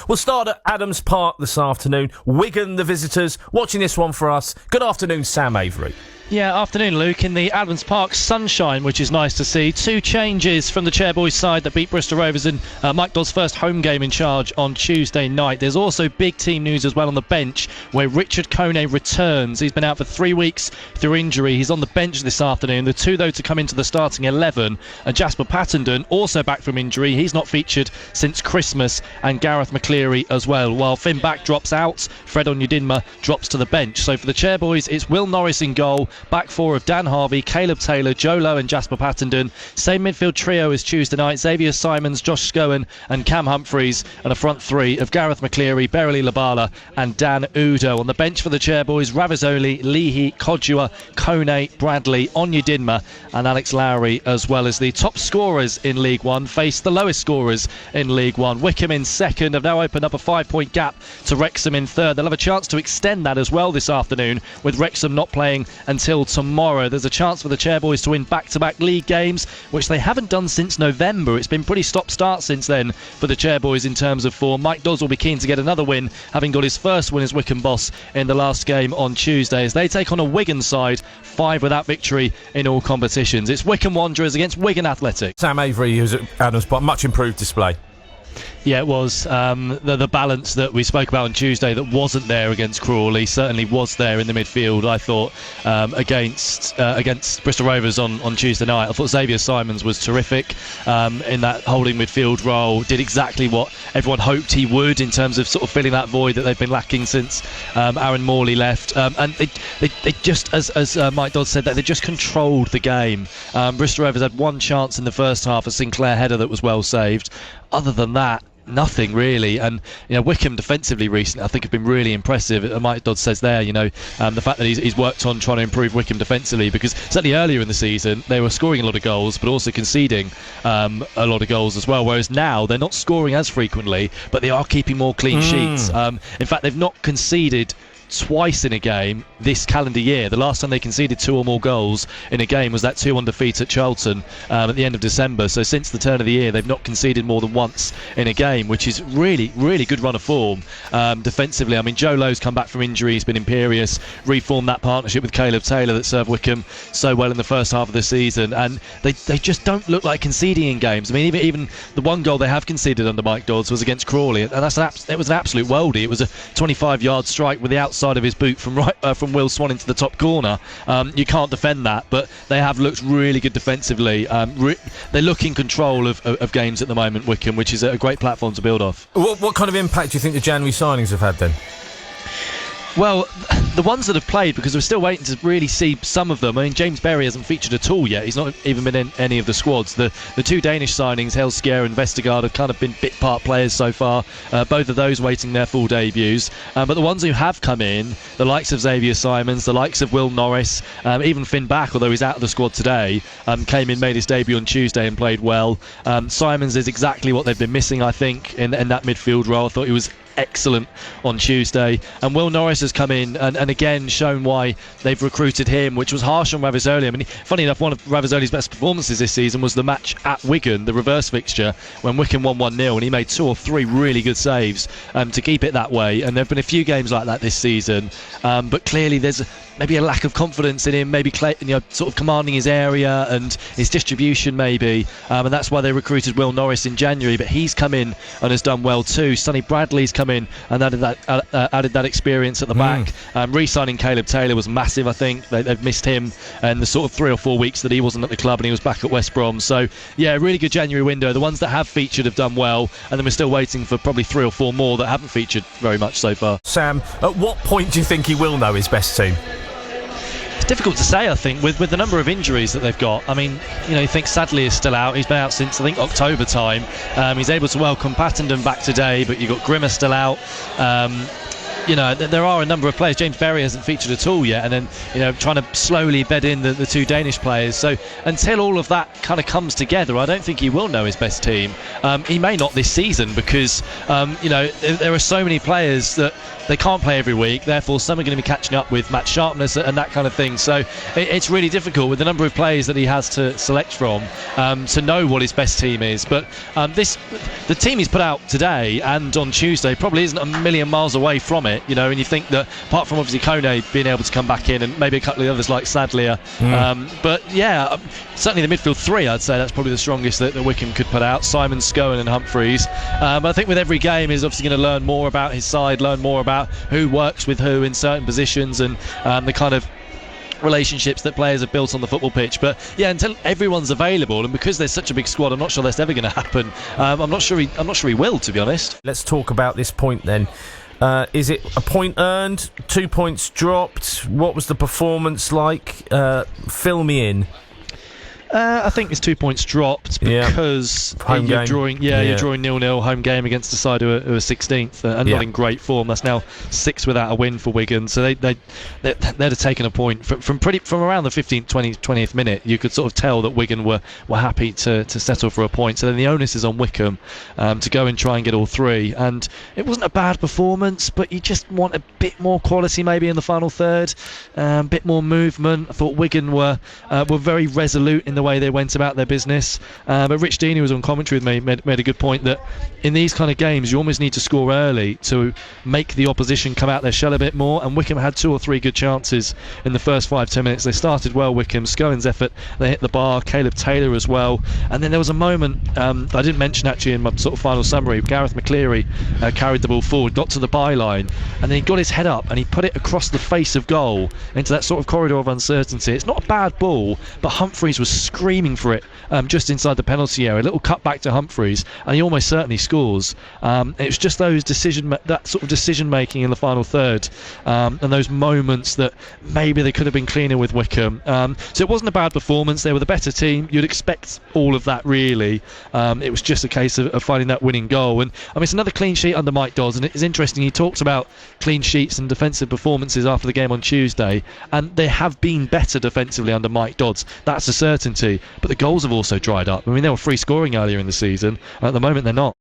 We'll start at Adams Park this afternoon. Wigan, the visitors, watching this one for us. Good afternoon, Sam Avery. Yeah, afternoon, Luke. In the Adams Park sunshine, which is nice to see. Two changes from the Chairboys side that beat Bristol Rovers in Mike Dodd's first home game in charge on Tuesday night. There's also big team news as well on the bench, where Richard Kone returns. He's been out for 3 weeks through injury. He's on the bench this afternoon. The two, though, to come into the starting 11 are Jasper Pattenden, also back from injury. He's not featured since Christmas, and Gareth McCleary as well. While Finn Back drops out, Fred Onyedinma drops to the bench. So for the Chairboys, it's Will Norris in goal. Back four of Dan Harvey, Caleb Taylor, Joe Lowe and Jasper Pattenden. Same midfield trio as Tuesday night. Xavier Simons, Josh Scowen and Cam Humphreys. And a front three of Gareth McCleary, Berily Labala and Dan Udo. On the bench for the Chairboys, Ravizoli, Leahy, Kodua, Kone, Bradley, Onyedinma and Alex Lowry, as well as the top scorers in League One, face the lowest scorers in League One. Wycombe in second have now opened up a 5-point gap to Wrexham in third. They'll have a chance to extend that as well this afternoon, with Wrexham not playing until tomorrow. There's a chance for the Chairboys to win back-to-back league games, which they haven't done since November. It's been pretty stop-start since then for the Chairboys in terms of form. Mike Dodds will be keen to get another win, having got his first win as Wycombe boss in the last game on Tuesday, as they take on a Wigan side, 5 without victory in all competitions. It's Wycombe Wanderers against Wigan Athletic. Sam Avery, who's at Adams Park, much improved display. Yeah, it was. The balance that we spoke about on Tuesday that wasn't there against Crawley certainly was there in the midfield, I thought, against Bristol Rovers on Tuesday night. I thought Xavier Simons was terrific in that holding midfield role, did exactly what everyone hoped he would in terms of sort of filling that void that they've been lacking since Aaron Morley left. And they just, as Mike Dodd said, they just controlled the game. Bristol Rovers had one chance in the first half, a Sinclair header that was well saved. Other than that, nothing really. And Wycombe defensively recently I think have been really impressive. Mike Dodd says there, the fact that he's worked on trying to improve Wycombe defensively, because certainly earlier in the season they were scoring a lot of goals but also conceding a lot of goals as well, whereas now they're not scoring as frequently but they are keeping more clean sheets. In fact, they've not conceded twice in a game this calendar year. The last time they conceded 2 or more goals in a game was that 2-1 defeat at Charlton at the end of December. So since the turn of the year they've not conceded more than once in a game, which is really good run of form defensively. I mean, Joe Lowe's come back from injury, he's been imperious, reformed that partnership with Caleb Taylor that served Wycombe so well in the first half of the season, and they just don't look like conceding in games. I mean, even the one goal they have conceded under Mike Dodds was against Crawley, and it was an absolute worldie. It was a 25-yard strike with the outside of his boot from Will Swan into the top corner. You can't defend that, but they have looked really good defensively. They look in control of games at the moment, Wycombe, which is a great platform to build off. What kind of impact do you think the January signings have had then? Well, the ones that have played, because we're still waiting to really see some of them. I mean, James Berry hasn't featured at all yet. He's not even been in any of the squads. The two Danish signings, Helskier and Vestergaard, have kind of been bit part players so far. Both of those waiting their full debuts. But the ones who have come in, the likes of Xavier Simons, the likes of Will Norris, even Finn Back, although he's out of the squad today, came in, made his debut on Tuesday and played well. Simons is exactly what they've been missing, I think, in that midfield role. I thought he was excellent on Tuesday, and Will Norris has come in and again shown why they've recruited him, which was harsh on Ravizoli. I mean, funny enough, one of Ravizoli's best performances this season was the match at Wigan, the reverse fixture, when Wycombe won 1-0, and he made 2 or 3 really good saves to keep it that way. And there have been a few games like that this season, but clearly there's maybe a lack of confidence in him, maybe sort of commanding his area and his distribution maybe, and that's why they recruited Will Norris in January. But he's come in and has done well too. Sonny Bradley's come in and added that experience at the back. Re-signing Caleb Taylor was massive. I think they've missed him and the sort of 3 or 4 weeks that he wasn't at the club and he was back at West Brom. So yeah, really good January window. The ones that have featured have done well, and then we're still waiting for probably 3 or 4 more that haven't featured very much so far. Sam, at what point do you think he will know his best team? It's difficult to say, I think, with the number of injuries that they've got. I mean, you think Sadley is still out. He's been out since, I think, October time. He's able to welcome Pattenden back today, but you've got Grimmer still out. there are a number of players. James Berry hasn't featured at all yet, and then trying to slowly bed in the two Danish players. So until all of that kind of comes together, I don't think he will know his best team. He may not this season because there are so many players that they can't play every week. Therefore, some are going to be catching up with match sharpness and that kind of thing. So it's really difficult with the number of players that he has to select from to know what his best team is. But the team he's put out today and on Tuesday probably isn't a million miles away from it. And you think that apart from obviously Kone being able to come back in and maybe a couple of others like Sadlier, but yeah, certainly the midfield three, I'd say that's probably the strongest that Wycombe could put out. Simon, Scowen and Humphreys. I think with every game he's obviously going to learn more about his side, learn more about who works with who in certain positions, and the kind of relationships that players have built on the football pitch. But yeah, until everyone's available, and because there's such a big squad, I'm not sure that's ever going to happen. I'm not sure he will, to be honest. Let's talk about this point then. Is it a point earned, 2 points dropped? What was the performance like? Fill me in. I think it's 2 points dropped because you're drawing 0-0 home game against the side who are 16th and not in great form. That's now 6 without a win for Wigan. So they'd have taken a point from around the 15th, 20th minute. You could sort of tell that Wigan were happy to settle for a point. So then the onus is on Wycombe to go and try and get all three. And it wasn't a bad performance, but you just want a bit more quality maybe in the final third, a bit more movement. I thought Wigan were very resolute in the way they went about their business, but Rich Dean, who was on commentary with me, made a good point that in these kind of games you almost need to score early to make the opposition come out their shell a bit more, and Wycombe had 2 or 3 good chances in the first 5-10 minutes. They started well, Wycombe. Scowen's effort, they hit the bar, Caleb Taylor as well, and then there was a moment I didn't mention actually in my sort of final summary. Gareth McCleary carried the ball forward, got to the byline, and then he got his head up and he put it across the face of goal into that sort of corridor of uncertainty. It's not a bad ball, but Humphreys was screaming for it just inside the penalty area. A little cut back to Humphreys, and he almost certainly scores. It was just that sort of decision making in the final third, and those moments that maybe they could have been cleaner with Wycombe. So it wasn't a bad performance. They were the better team. You'd expect all of that really. It was just a case of finding that winning goal. And I mean, it's another clean sheet under Mike Dodds, and it's interesting. He talked about clean sheets and defensive performances after the game on Tuesday, and they have been better defensively under Mike Dodds. That's a certainty. But the goals have also dried up. I mean, they were free scoring earlier in the season. At the moment, they're not.